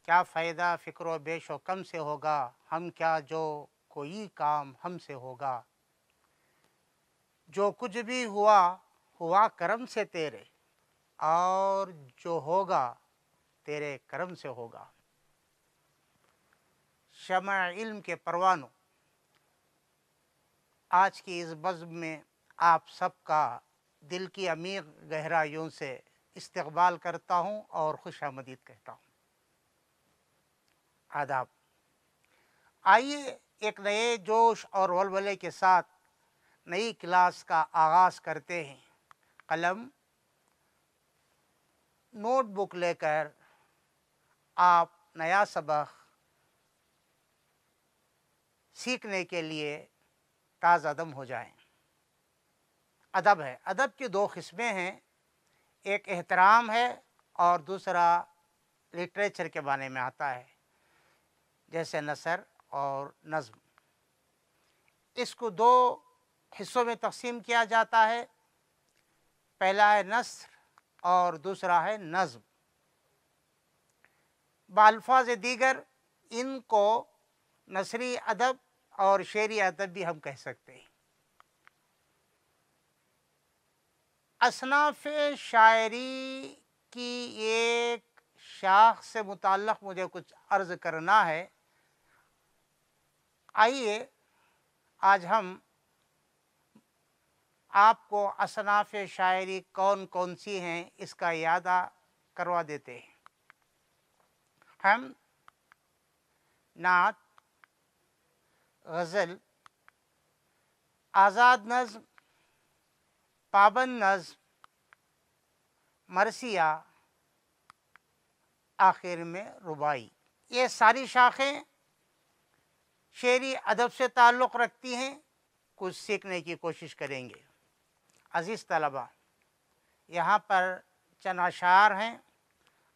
क्या फ़ायदा फ़िक्र बेशो कम से होगा, हम क्या जो कोई काम हमसे होगा। जो कुछ भी हुआ हुआ करम से तेरे, और जो होगा तेरे करम से होगा। शमअ इल्म के परवानों, आज की इस बज़्म में आप सबका दिल की अमीर गहराइयों से इस्तक़बाल करता हूँ और खुशामदीद कहता हूँ। आदाब। आइए एक नए जोश और वलवले के साथ नई क्लास का आगाज़ करते हैं। कलम नोटबुक लेकर आप नया सबक सीखने के लिए ताज़ादम हो जाएं। अदब है। अदब की दो किस्में हैं, एक एहतराम है और दूसरा लिटरेचर के बारे में आता है, जैसे नसर और नज़्म। इसको दो हिस्सों में तकसीम किया जाता है, पहला है नस्र और दूसरा है नज़्म। बाल्फाज दीगर इनको नसरी अदब और शेरी अदब भी हम कह सकते हैं। असनाफ़ शायरी की एक शाख से मुताल्लिक़ मुझे कुछ अर्ज़ करना है। आइए आज हम आपको असनाफ़ शायरी कौन कौन सी हैं इसका यादा करवा देते हैं। हम नात, गज़ल, आज़ाद नज़्म, पाबंद नज़्म, मरसिया, आखिर में रुबाई, ये सारी शाखें शेरी अदब से ताल्लुक़ रखती हैं। कुछ सीखने की कोशिश करेंगे। अज़ीज़ तलबा, यहाँ पर चंद अशार हैं,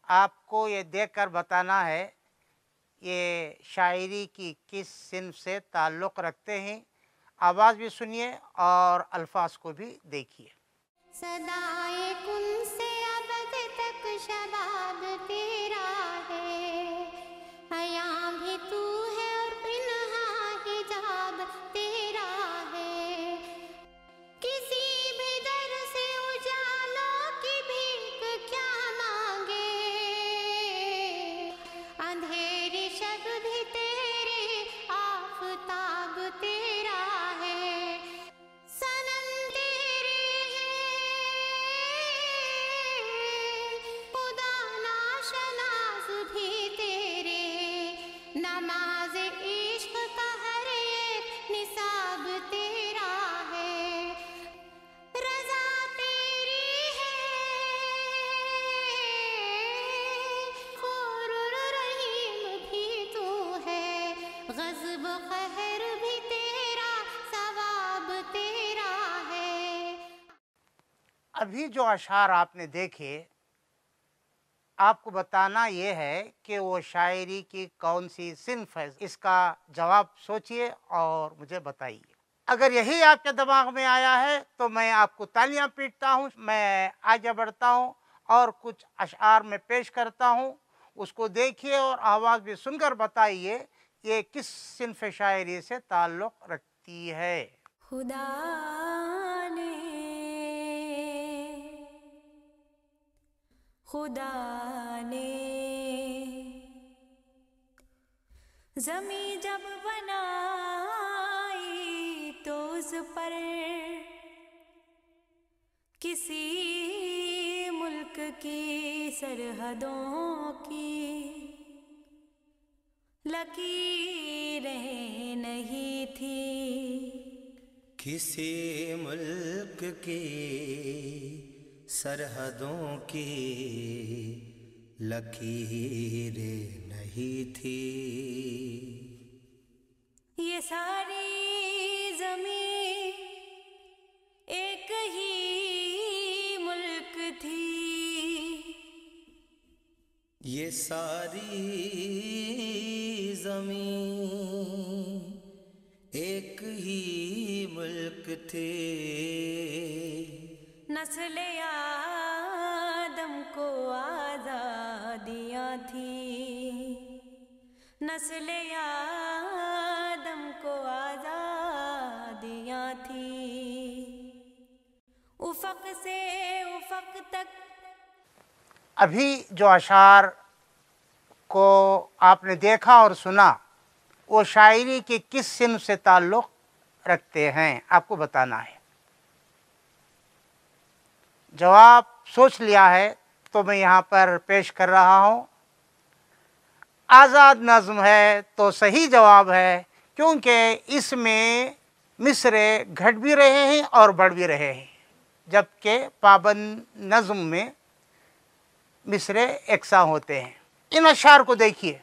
आपको ये देखकर बताना है ये शायरी की किस सिन्फ़ से ताल्लुक़ रखते हैं। आवाज़ भी सुनिए और अल्फाज को भी देखिए। सदाए कुन से अबद तक शबाब तेरा है, हया भी तू है और पिन्हा हिजाब तेरा है। किसी भी दर से उजालों की भीख क्या मांगे, अंधेरी शब भी तेरे आफताब तेरा है। सनम तेरे खुदा नाशनाज़ भी तेरे, नमाज इश्क का हर एक निसाब तेरा है। रज़ा तेरी है, ग़ुरूर रहीम भी तू है, ग़ज़ब क़हर भी तेरा, सवाब तेरा है। अभी जो अशार आपने देखे, आपको बताना ये है कि वो शायरी की कौन सी सिन्फ़ है। इसका जवाब सोचिए और मुझे बताइए। अगर यही आपके दिमाग में आया है तो मैं आपको तालियां पीटता हूँ। मैं आगे बढ़ता हूँ और कुछ अशार में पेश करता हूँ, उसको देखिए और आवाज़ भी सुनकर बताइए ये किस सिन्फ़ शायरी से ताल्लुक़ रखती है। खुदा ने ज़मीं जब बनाई तो उस पर किसी मुल्क की सरहदों की लकीरें नहीं थी। किसी मुल्क की सरहदों की लकीरें नहीं थी। ये सारी ज़मीं एक ही मुल्क थी, ये सारी ज़मीं एक ही मुल्क थे। नस्ल आदम को आज़ादियाँ थी। नस्ल आदम को आजादियाँ थी, उफक से उफक तक। अभी जो अशार को आपने देखा और सुना वो शायरी के किस सिन्फ से ताल्लुक़ रखते हैं, आपको बताना है। जवाब सोच लिया है तो मैं यहाँ पर पेश कर रहा हूँ। आज़ाद नज़्म है तो सही जवाब है, क्योंकि इसमें मिसरे घट भी रहे हैं और बढ़ भी रहे हैं, जबकि पाबंद नज़्म में मिसरे एकसा होते हैं। इन अशार को देखिए।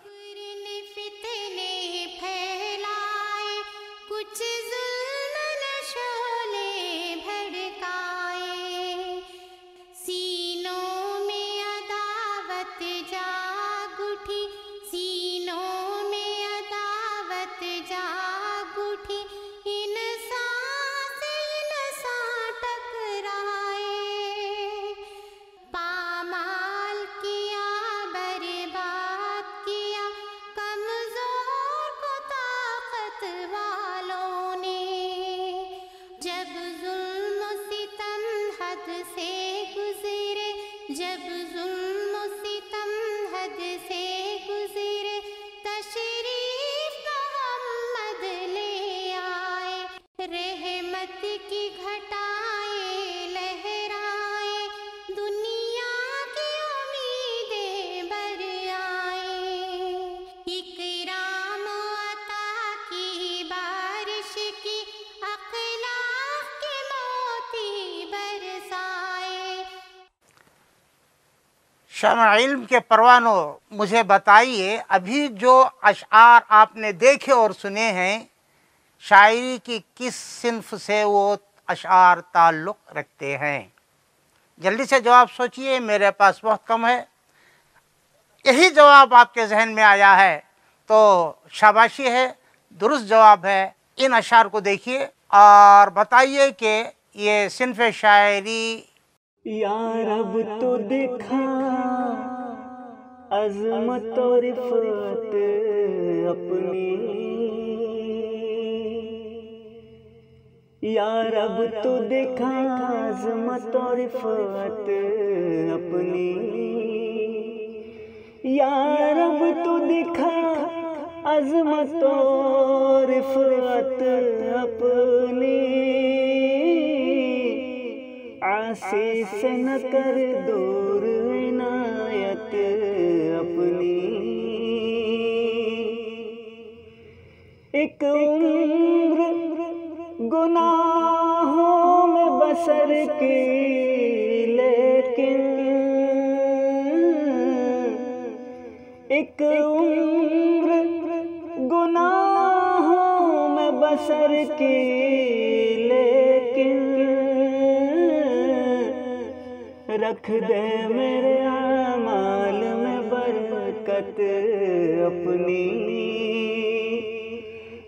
शम्अ इल्म के परवानों, मुझे बताइए अभी जो अशआर आपने देखे और सुने हैं, शायरी की किस सिन्फ से वो अशआर ताल्लुक़ रखते हैं? जल्दी से जवाब सोचिए, मेरे पास बहुत कम है। यही जवाब आपके जहन में आया है तो शाबाशी है, दुरुस्त जवाब है। इन अशआर को देखिए और बताइए कि ये सिन्फ शायरी यार अब तो देखा अज़मत और रिफ़त अपनी, यार अब तो देखा अज़मत और रिफ़त अपनी, यार अब तो देखा अज़मत और रिफ़त अपनी, आसे से न कर दूर इनायत अपनी, एक उम्र गुनाहों में बसर की, लेकिन एक उम्र गुनाहों में बसर की, लेकिन रख दे मेरे आमाल में बरकत अपनी,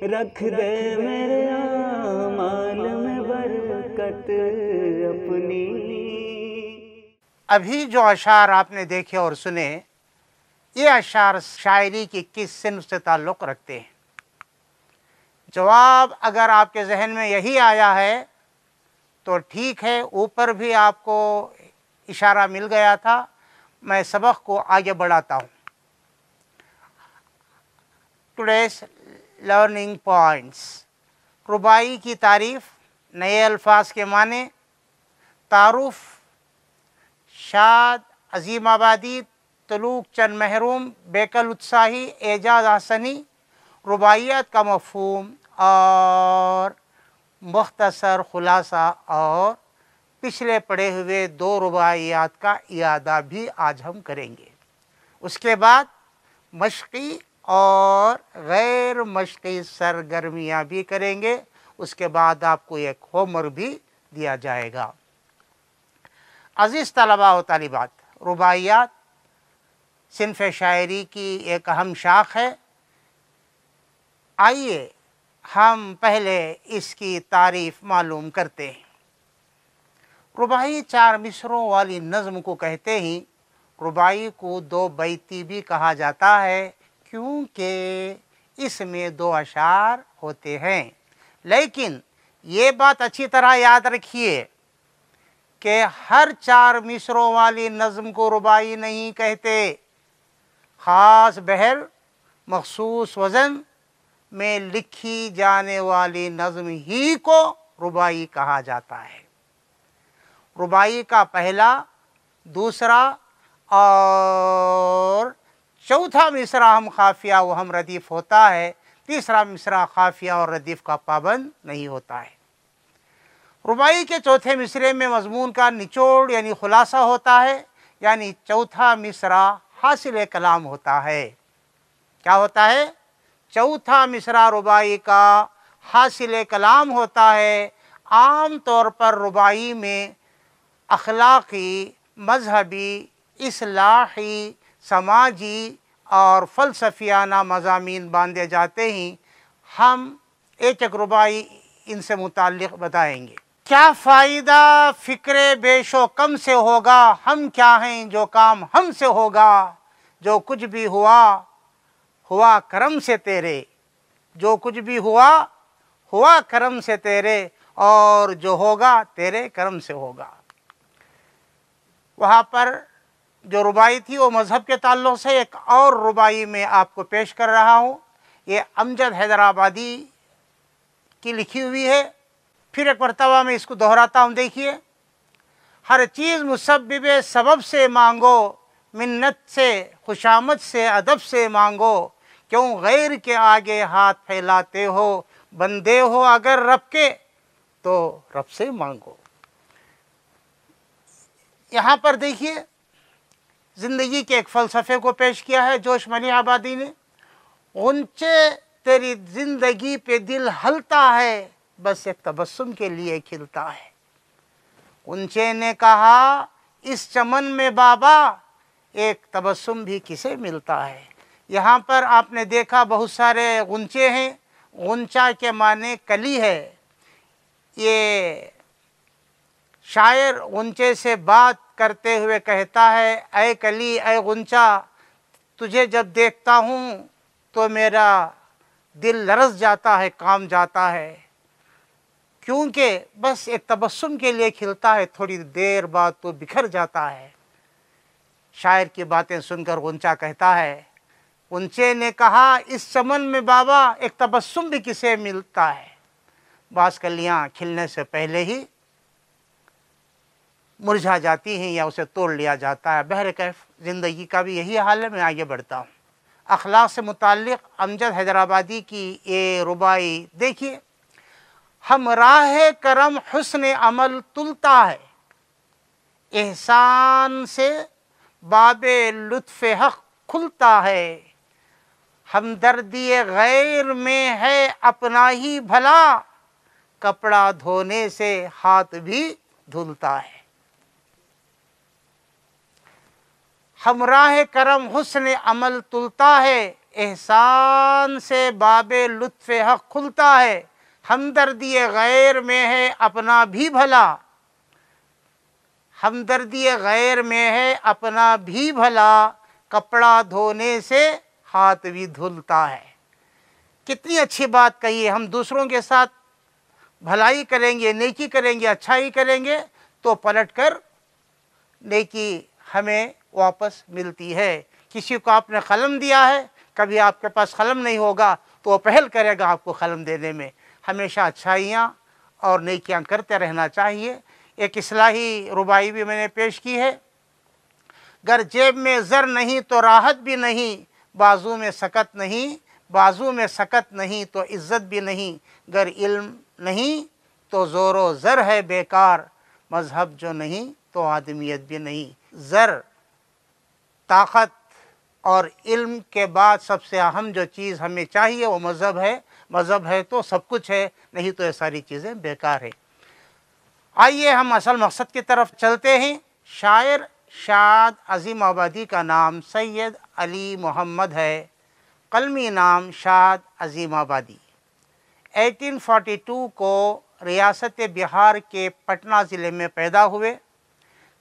रख दे मेरे आमाल में बरकत अपनी। अभी जो अशार आपने देखे और सुने, ये अशार शायरी की किस सिन्फ से ताल्लुक़ रखते हैं? जवाब अगर आपके जहन में यही आया है तो ठीक है, ऊपर भी आपको इशारा मिल गया था। मैं सबक को आगे बढ़ाता हूँ। Today's learning points. रुबाई की तारीफ़, नए अल्फाज के माने, तारुफ, शाद, अजीम आबादी, तलूक चंद महरूम, बेकल उत्साही, एजाज हसनी, रुबाइयत का मफ़हूम और मुख्तसर खुलासा, और पिछले पढ़े हुए 2 रुबाइयात का इयादा भी आज हम करेंगे। उसके बाद मश्क़ी और गैर मश्क़ी सरगर्मियाँ भी करेंगे। उसके बाद आपको एक होमवर्क भी दिया जाएगा। अज़ीज़ तलबा व तालिबात, रुबाइयात सिन्फ़ शायरी की एक अहम शाख है। आइए हम पहले इसकी तारीफ़ मालूम करते हैं। रुबाई 4 मिसरों वाली नज़्म को कहते ही रुबाई को 2 बैती भी कहा जाता है, क्योंकि इसमें 2 अशार होते हैं। लेकिन ये बात अच्छी तरह याद रखिए कि हर 4 मिसरों वाली नज़्म को रुबाई नहीं कहते। ख़ास बहर मखसूस वज़न में लिखी जाने वाली नज़्म ही को रुबाई कहा जाता है। रुबाई का पहला, दूसरा और चौथा मिसरा हम खाफिया व हम रदीफ़ होता है, तीसरा मिसरा खाफिया और रदीफ़ का पाबंद नहीं होता है। रुबाई के चौथे मिसरे में मज़मून का निचोड़ यानी खुलासा होता है, यानी चौथा मिसरा हासिल कलाम होता है। क्या होता है? चौथा मिसरा रुबाई का हासिल कलाम होता है। आम तौर पर रुबाई में अखलाक़ी, मजहबी, इस्लाही, समाजी और फ़लसफ़ियाना मज़ामीन बांधे जाते ही हम एक एक रुबाई इनसे मुताल्लिक़ बताएंगे। क्या फ़ायदा फ़िक्रे बेशो कम से होगा, हम क्या हैं जो काम हमसे होगा, जो कुछ भी हुआ हुआ करम से तेरे, जो कुछ भी हुआ हुआ करम से तेरे, और जो होगा तेरे करम से होगा। वहाँ पर जो रुबाई थी वो मज़हब के ताल्लुक़ से एक और रुबाई में आपको पेश कर रहा हूँ। ये अमजद हैदराबादी की लिखी हुई है। फिर एक मरतबा मैं इसको दोहराता हूँ, देखिए। हर चीज़ मुसब्बिब सबब से मांगो, मिन्नत से खुशामद से अदब से मांगो, क्यों गैर के आगे हाथ फैलाते हो, बंदे हो अगर रब के तो रब से मांगो। यहाँ पर देखिए ज़िंदगी के एक फ़लसफ़े को पेश किया है जोश मनी आबादी ने। ऊंचे तेरी ज़िंदगी पे दिल हलता है, बस एक तबस्सुम के लिए खिलता है। ऊंचे ने कहा इस चमन में बाबा, एक तबस्सुम भी किसे मिलता है। यहाँ पर आपने देखा बहुत सारे गुंचे हैं। गुंचा के माने कली है। ये शायर गुंचे से बात करते हुए कहता है, ऐ कली ऐ गुंचा, तुझे जब देखता हूँ तो मेरा दिल लरस जाता है, काम जाता है, क्योंकि बस एक तबस्सुम के लिए खिलता है, थोड़ी देर बाद तो बिखर जाता है। शायर की बातें सुनकर गुंचा कहता है, गुंचे ने कहा इस चमन में बाबा एक तबस्सुम भी किसे मिलता है। बास कलियाँ खिलने से पहले ही मुरझा जाती हैं या उसे तोड़ लिया जाता है। बहरकैफ ज़िंदगी का भी यही हाल है। मैं आगे बढ़ता हूँ। अखलाक से मुताल्लिक़ अमजद हैदराबादी की ये रुबाई देखिए। हम राह करम हुस्न अमल तुलता है, एहसान से बाबे लुत्फ़ हक़ खुलता है, हमदर्दी गैर में है अपना ही भला, कपड़ा धोने से हाथ भी धुलता है। हमराह करम हुस्न अमल तुलता है, एहसान से बाबे लुत्फ़ हक़ खुलता है, हमदर्दी गैर में है अपना भी भला, हमदर्दी गैर में है अपना भी भला, कपड़ा धोने से हाथ भी धुलता है। कितनी अच्छी बात कही है। हम दूसरों के साथ भलाई करेंगे, नेकी करेंगे, अच्छाई करेंगे तो पलट कर नेकी हमें वापस मिलती है। किसी को आपने कलम दिया है, कभी आपके पास कलम नहीं होगा तो वो पहल करेगा आपको कलम देने में। हमेशा अच्छाइयाँ और नेकियां करते रहना चाहिए। एक इस्लाही रुबाई भी मैंने पेश की है। गर जेब में ज़र नहीं तो राहत भी नहीं, बाजू में सकत नहीं, बाजू में सकत नहीं तो इज़्ज़त भी नहीं, गर इल्म नहीं तो ज़ोरो ज़र है बेकार, मज़हब जो नहीं तो आदमियत भी नहीं। ज़र, ताकत और इल्म के बाद सबसे अहम जो चीज़ हमें चाहिए वो मज़हब है। मज़हब है तो सब कुछ है, नहीं तो ये सारी चीज़ें बेकार है। आइए हम असल मकसद की तरफ चलते हैं। शायर शाद अज़ीम आबादी का नाम सैयद अली मोहम्मद है, कलमी नाम शाद अज़ीम आबादी। 1842 को रियासत बिहार के पटना ज़िले में पैदा हुए।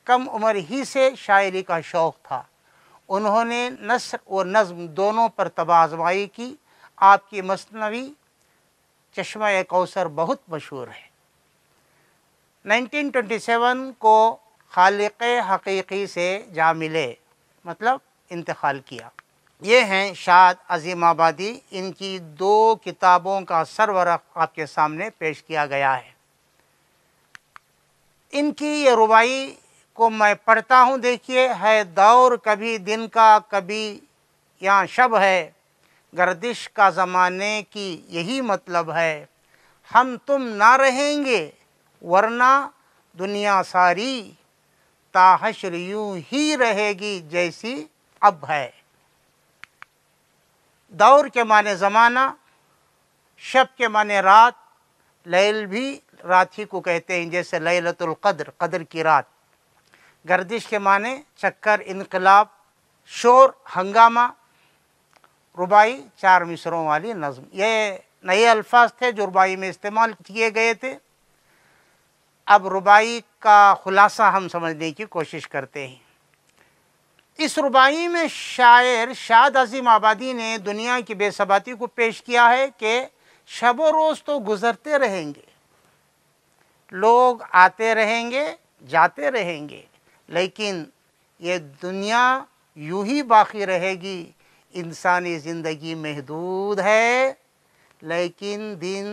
कम उम्र ही से शायरी का शौक़ था। उन्होंने नस्र व नज़्म दोनों पर तबाज़माई की। आपकी मसनवी चश्मा कौसर बहुत मशहूर है। 1927 को खालिक़ हकीकी से जा मिले, मतलब इंतकाल किया। ये हैं शाद अज़ीमाबादी। इनकी 2 किताबों का सरवरक़ आपके सामने पेश किया गया है। इनकी ये रुबाई को मैं पढ़ता हूँ। देखिए, है दौर कभी दिन का कभी यहाँ शब है, गर्दिश का ज़माने की यही मतलब है। हम तुम ना रहेंगे वरना दुनिया सारी, ताहश्र यूं ही रहेगी जैसी अब है। दौर के माने ज़माना, शब के माने रात, लैल भी रात ही को कहते हैं, जैसे लैलतुल क़द्र, क़द्र की रात। गर्दिश के माने चक्कर, इनकलाब, शोर, हंगामा। रुबाई 4 मिसरों वाली नज़्म। ये नए अल्फाज थे जो रुबाई में इस्तेमाल किए गए थे। अब रुबाई का खुलासा हम समझने की कोशिश करते हैं। इस रुबाई में शायर शाद अज़ीमाबादी ने दुनिया की बेसबाती को पेश किया है कि शब व रोज़ तो गुज़रते रहेंगे, लोग आते रहेंगे जाते रहेंगे, लेकिन ये दुनिया यूं ही बाकी रहेगी। इंसानी ज़िंदगी महदूद है, लेकिन दिन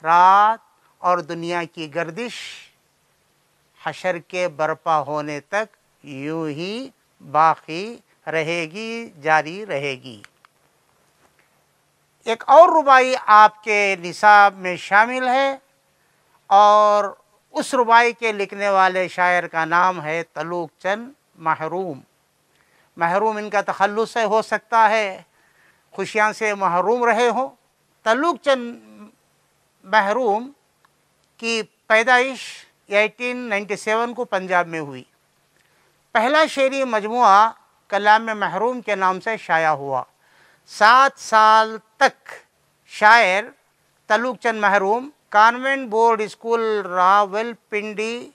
रात और दुनिया की गर्दिश हशर के बर्पा होने तक यूं ही बाकी रहेगी, जारी रहेगी। एक और रुबाई आपके निसाब में शामिल है और उस रुबाई के लिखने वाले शायर का नाम है तलूक चंद महरूम। महरूम इनका तखल्लुस है, हो सकता है खुशियाँ से महरूम रहे हों। तलूक चंद महरूम की पैदाइश 1897 को पंजाब में हुई। पहला शेरी मजमुआ कलाम महरूम के नाम से शाया हुआ। 7 साल तक शायर तलूक चंद महरूम कॉन्वेंट बोर्ड स्कूल रावलपिंडी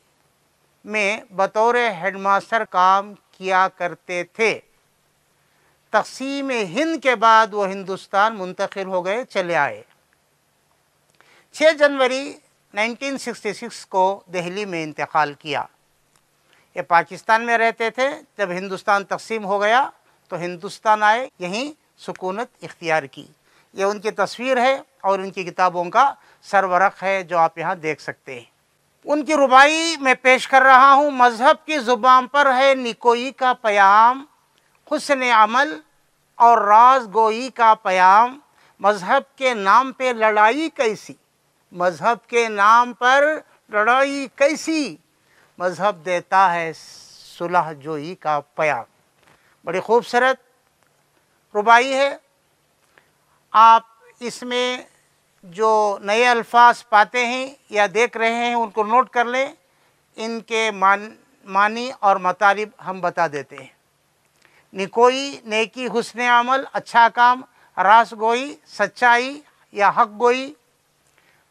में बतौर हेडमास्टर काम किया करते थे। तक़सीम हिंद के बाद वो हिंदुस्तान मुंतकिल हो गए, चले आए। 6 जनवरी 1966 को दिल्ली में इंतकाल किया। ये पाकिस्तान में रहते थे। जब हिंदुस्तान तक़सीम हो गया तो हिंदुस्तान आए, यहीं सुकूनत इख्तियार की। ये उनकी तस्वीर है और उनकी किताबों का सरवरक़ है जो आप यहाँ देख सकते हैं। उनकी रुबाई मैं पेश कर रहा हूँ। मज़हब की ज़ुबान पर है निकोई का प्याम, हुस्न अमल और राज गोई का प्याम। मज़हब के नाम पे लड़ाई कैसी, मज़हब के नाम पर लड़ाई कैसी, मज़हब देता है सुलह जोई का प्याम। बड़ी खूबसूरत रुबाई है। आप इसमें जो नए अल्फाज पाते हैं या देख रहे हैं उनको नोट कर लें। इनके मानी और मतालिब हम बता देते हैं। निकोई नेकी, हुस्न अमल अच्छा काम, रास गोई सच्चाई या हक गोई,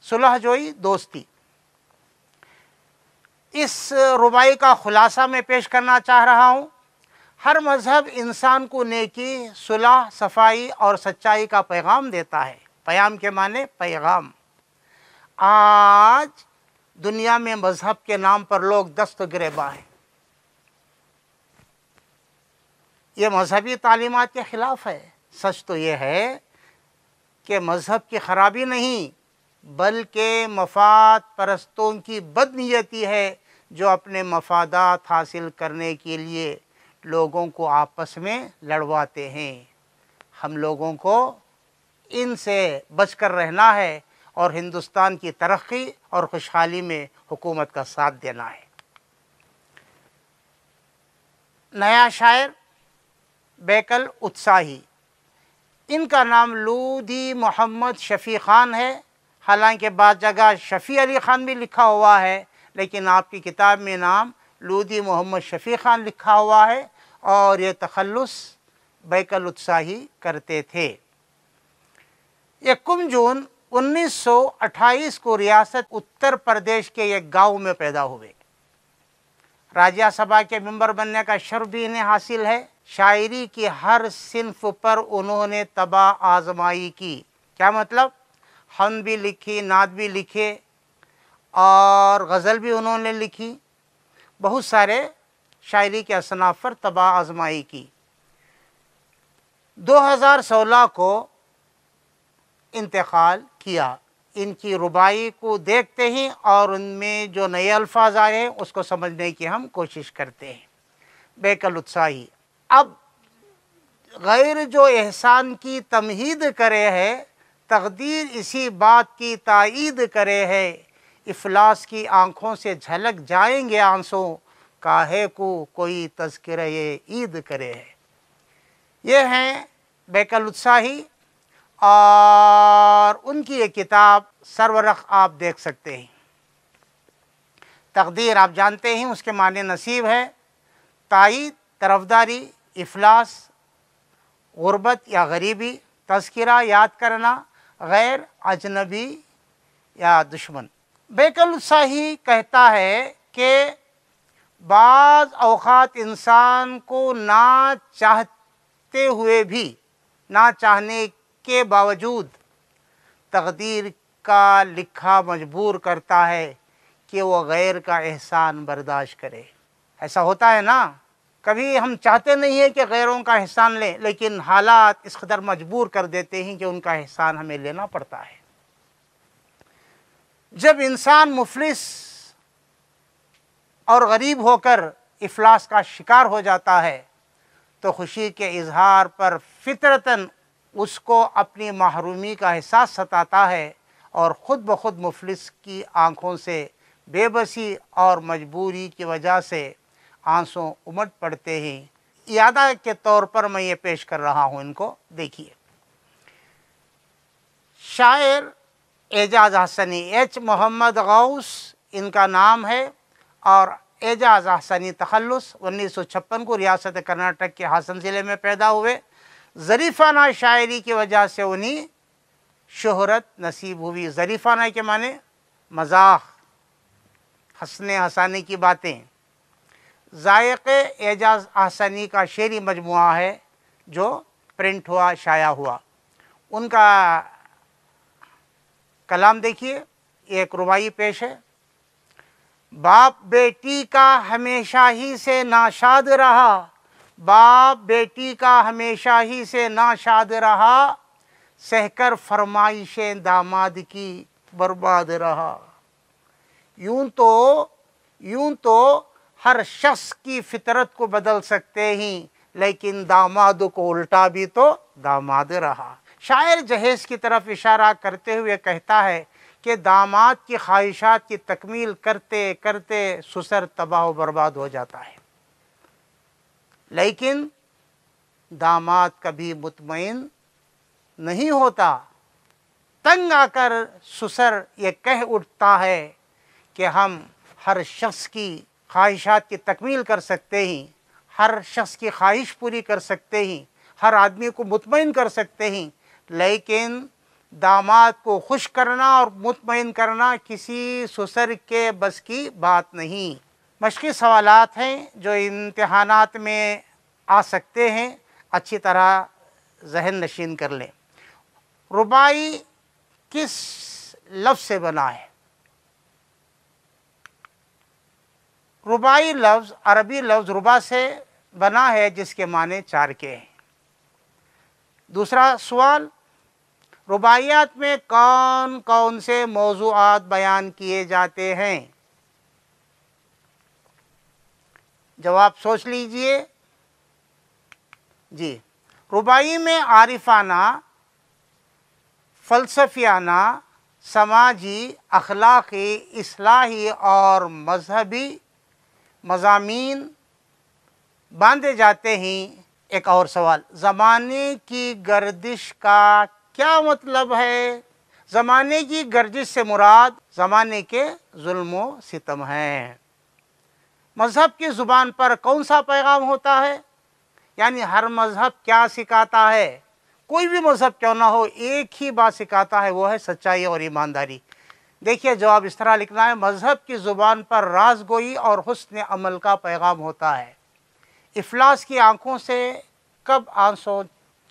सुलह जोई दोस्ती। इस रुबाई का खुलासा मैं पेश करना चाह रहा हूँ। हर मज़हब इंसान को नेकी, सुलह, सफाई और सच्चाई का पैगाम देता है। पैगाम के माने पैगाम। आज दुनिया में मज़हब के नाम पर लोग दस्त गिरेबा हैं। ये मजहबी तालीमात के ख़िलाफ़ है। सच तो ये है कि मज़हब की ख़राबी नहीं बल्कि मफाद परस्तों की बदनीयती है जो अपने मफादात हासिल करने के लिए लोगों को आपस में लड़वाते हैं। हम लोगों को इनसे बचकर रहना है और हिंदुस्तान की तरक्की और खुशहाली में हुकूमत का साथ देना है। नया शायर बैकल उत्साही, इनका नाम लूदी मोहम्मद शफ़ी ख़ान है। हालांकि बाद जगह शफ़ी अली ख़ान भी लिखा हुआ है, लेकिन आपकी किताब में नाम लूदी मोहम्मद शफ़ी ख़ान लिखा हुआ है और ये तखल्लुस बैकल उत्साही करते थे। 1 जून 1928 को रियासत उत्तर प्रदेश के एक गांव में पैदा हुए। राज्यसभा के मेंबर बनने का शर्फ भी इन्हें हासिल है। शायरी की हर सिन्फ पर उन्होंने तबाह आजमाई की। क्या मतलब? हम भी लिखी, नात भी लिखे और गज़ल भी उन्होंने लिखी, बहुत सारे शायरी के असनाफ पर तबाह आजमाई की। 2016 को इंतकाल किया। इनकी रुबाई को देखते ही और उनमें जो नए अल्फाज आए हैं उसको समझने की हम कोशिश करते हैं। बेकल उत्साही। अब गैर जो एहसान की तमहीद करे है, तकदीर इसी बात की ताईद करे है, इफलास की आँखों से झलक जाएंगे आंसू, काहे को कोई तज़किरा ये ईद करे है। ये हैं बेकल उत्साही और उनकी ये किताब सरवरख आप देख सकते हैं। तकदीर आप जानते हैं उसके माने नसीब है, ताईद, तरफदारी, इफलास, गुर्बत या गरीबी, तज़किरा याद करना, गैर, अजनबी या दुश्मन। बेकल उत्साही कहता है कि बाज़ औक़ात इंसान को ना चाहते हुए भी, ना चाहने के बावजूद तकदीर का लिखा मजबूर करता है कि वो गैर का एहसान बर्दाश्त करे। ऐसा होता है ना, कभी हम चाहते नहीं है कि गैरों का एहसान लें, लेकिन हालात इस कदर मजबूर कर देते हैं कि उनका एहसान हमें लेना पड़ता है। जब इंसान मुफलिस और गरीब होकर इफलास का शिकार हो जाता है तो खुशी के इजहार पर फितरतन उसको अपनी महरूमी का एहसास सताता है और ख़ुद ब खुद मुफलिस की आँखों से बेबसी और मजबूरी की वजह से आंसू उमड़ पड़ते हैं। यादा के तौर पर मैं ये पेश कर रहा हूँ, इनको देखिए। शायर एजाज़ हसनी, एच मोहम्मद गौस इनका नाम है और एजाज़ हसनी तखल्लुस 1956 को रियासत कर्नाटक के हासन ज़िले में पैदा हुए। ज़रीफ़ाना शायरी की वजह से उन्हें शोहरत नसीब हुई। ज़रीफ़ाना के माने मज़ाक, हंसने हंसाने की बातें। ज़ायक़े एजाज़ हसनी का शेरी मजमुआ है जो प्रिंट हुआ, शाया हुआ। उनका कलाम देखिए, एक रुबाई पेश है। बाप बेटी का हमेशा ही से नाशाद रहा, बाप बेटी का हमेशा ही से नाशाद रहा, सहकर फरमाइशें दामाद की बर्बाद रहा। यूं तो हर शख्स की फितरत को बदल सकते हैं, लेकिन दामाद को उल्टा भी तो दामाद रहा। शायर जहेज़ की तरफ इशारा करते हुए कहता है कि दामाद की ख्वाहिशात की तकमील करते करते ससुर तबाह बर्बाद हो जाता है, लेकिन दामाद कभी मुतमईन नहीं होता। तंग आकर ससुर ये कह उठता है कि हम हर शख्स की ख्वाहिशात की तकमील कर सकते हैं, हर शख्स की ख्वाहिश पूरी कर सकते हैं, हर आदमी को मुतमईन कर सकते हैं, लेकिन दामाद को खुश करना और मुतमईन करना किसी ससुर के बस की बात नहीं। मशक़ी सवालात हैं जो इम्तिहानात में आ सकते हैं, अच्छी तरह जहन नशीन कर लें। रुबाई किस लफ्ज़ से बना है? रुबाई लफ्ज़ अरबी लफ्ज़ रुबा से बना है जिसके माने चार के हैं। दूसरा सवाल, रुबाइयात में कौन कौन से मौज़ूआत बयान किए जाते हैं? जवाब सोच लीजिए जी। रुबाई में आरिफाना, फ़लसफ़ियाना, समाजी, अखलाक़ी, इस्लाही और मजहबी मज़ामीन बांधे जाते हैं। एक और सवाल, ज़माने की गर्दिश का क्या मतलब है? ज़माने की गर्दिश से मुराद ज़माने के जुल्म व सितम हैं। मज़हब की ज़ुबान पर कौन सा पैगाम होता है? यानी हर मज़हब क्या सिखाता है? कोई भी मज़हब क्यों ना हो, एक ही बात सिखाता है, वो है सच्चाई और ईमानदारी। देखिए जवाब इस तरह लिखना है, मज़हब की ज़ुबान पर राज़गोई और हुस्न अमल का पैगाम होता है। इफलास की आंखों से कब आंसू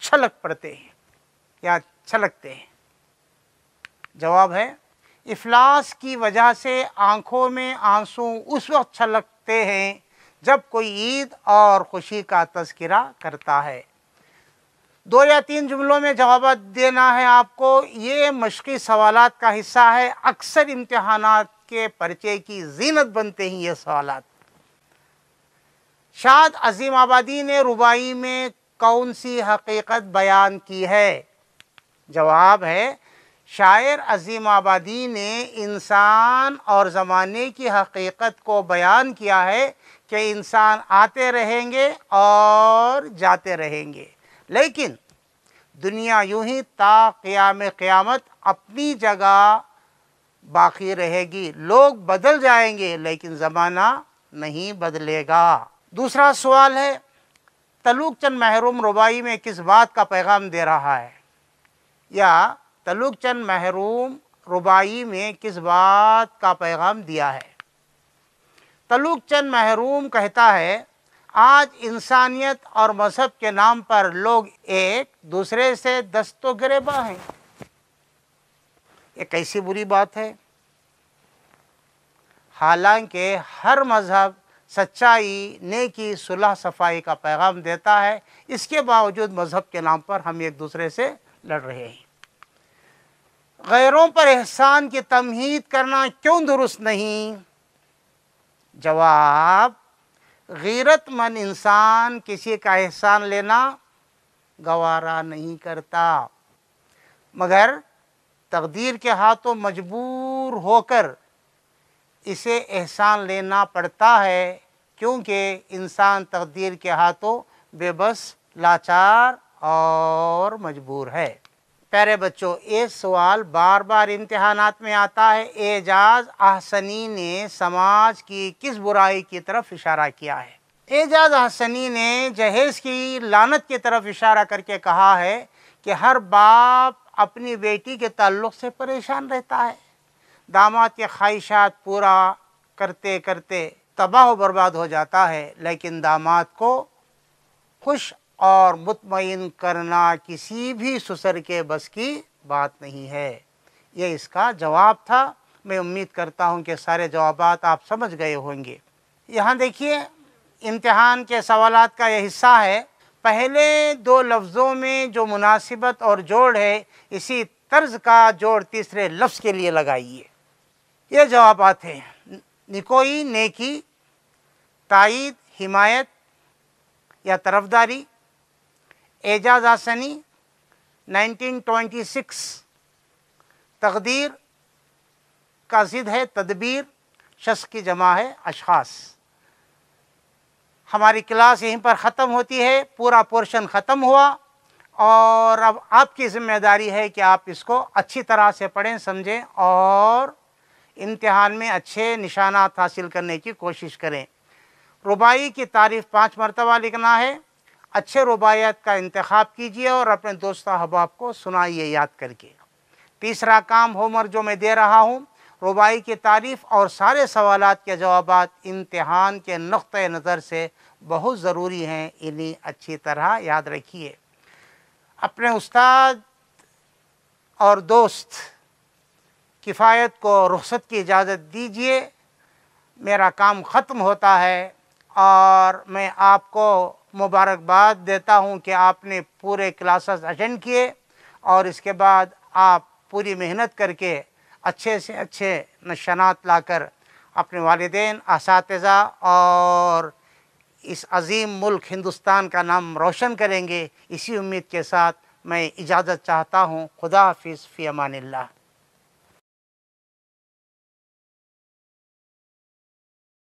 छलक पड़ते हैं या छलकते हैं? जवाब है, इफलास की वजह से आंखों में आंसू उस वक्त छलकते हैं जब कोई ईद और खुशी का तज़किरा करता है। 2 या 3 जुमलों में जवाब देना है आपको। ये मश्क़ी सवालात का हिस्सा है। अक्सर इम्तिहानात के पर्चे की ज़ीनत बनते हैं ये सवालात। शाद अज़ीम आबादी ने रुबाई में कौन सी हकीकत बयान की है? जवाब है, शायर अज़ीम आबादी ने इंसान और ज़माने की हकीकत को बयान किया है कि इंसान आते रहेंगे और जाते रहेंगे, लेकिन दुनिया यूं ही ता क़याम क़यामत अपनी जगह बाकी रहेगी। लोग बदल जाएंगे लेकिन ज़माना नहीं बदलेगा। दूसरा सवाल है, तलुक चंद महरूम रुबाई में किस बात का पैगाम दे रहा है? या तलुक चंद महरूम रुबाई में किस बात का पैगाम दिया है? तलुक चंद महरूम कहता है, आज इंसानियत और मज़हब के नाम पर लोग एक दूसरे से दस्तो गिरेबा हैं। ये कैसी बुरी बात है। हालांकि हर मज़हब सच्चाई, नेकी, सुलह, सफाई का पैगाम देता है, इसके बावजूद मज़हब के नाम पर हम एक दूसरे से लड़ रहे हैं। गैरों पर एहसान की तमहीद करना क्यों दुरुस्त नहीं? जवाब, गैरतमंद इंसान किसी का एहसान लेना गवारा नहीं करता, मगर तकदीर के हाथों मजबूर होकर इसे एहसान लेना पड़ता है, क्योंकि इंसान तकदीर के हाथों बेबस, लाचार और मजबूर है। प्यारे बच्चों, ये सवाल बार बार इम्तिहानात में आता है। एजाज अहसनी ने समाज की किस बुराई की तरफ इशारा किया है? एजाज अहसनी ने जहेज़ की लानत की तरफ इशारा करके कहा है कि हर बाप अपनी बेटी के ताल्लुक़ से परेशान रहता है। दामाद के ख्वाहिशात पूरा करते करते तबाह व बर्बाद हो जाता है, लेकिन दामाद को खुश और मुतमईन करना किसी भी ससुर के बस की बात नहीं है। ये इसका जवाब था। मैं उम्मीद करता हूँ कि सारे जवाबात आप समझ गए होंगे। यहाँ देखिए, इम्तिहान के सवालात का यह हिस्सा है। पहले 2 लफ्ज़ों में जो मुनासिबत और जोड़ है, इसी तर्ज का जोड़ तीसरे लफ्ज़ के लिए लगाइए। ये जवाबात हैं: निकोई, नेकी, तायीद, हिमायत या तरफदारी। एजाज अहसनी 1926। तकदीर का ज़िद है तदबीर, शख्स की जमा है अशख़ास। हमारी क्लास यहीं पर ख़त्म होती है। पूरा पोर्शन ख़त्म हुआ और अब आपकी ज़िम्मेदारी है कि आप इसको अच्छी तरह से पढ़ें, समझें और इम्तिहान में अच्छे निशानात हासिल करने की कोशिश करें। रुबाई की तारीफ़ 5 मरतबा लिखना है। अच्छे रुबायत का इंतखाब कीजिए और अपने दोस्त अहबाब को सुनाइए याद करके। तीसरा काम, होमवर्क जो मैं दे रहा हूँ, रुबाई की तारीफ़ और सारे सवालात के जवाबात इम्तिहान के नुक्ते नज़र से बहुत ज़रूरी हैं। इन्हें अच्छी तरह याद रखिए। अपने उस्ताद और दोस्त किफ़ायत को रुख़सत की इजाज़त दीजिए। मेरा काम ख़त्म होता है और मैं आपको मुबारकबाद देता हूं कि आपने पूरे क्लासेस अटेंड किए और इसके बाद आप पूरी मेहनत करके अच्छे से अच्छे निशानात लाकर अपने वालिदैन, असातिज़ा और इस अज़ीम मुल्क हिंदुस्तान का नाम रोशन करेंगे। इसी उम्मीद के साथ मैं इजाज़त चाहता हूँ। खुदा हाफ़िज़, फ़ी अमानिल्लाह।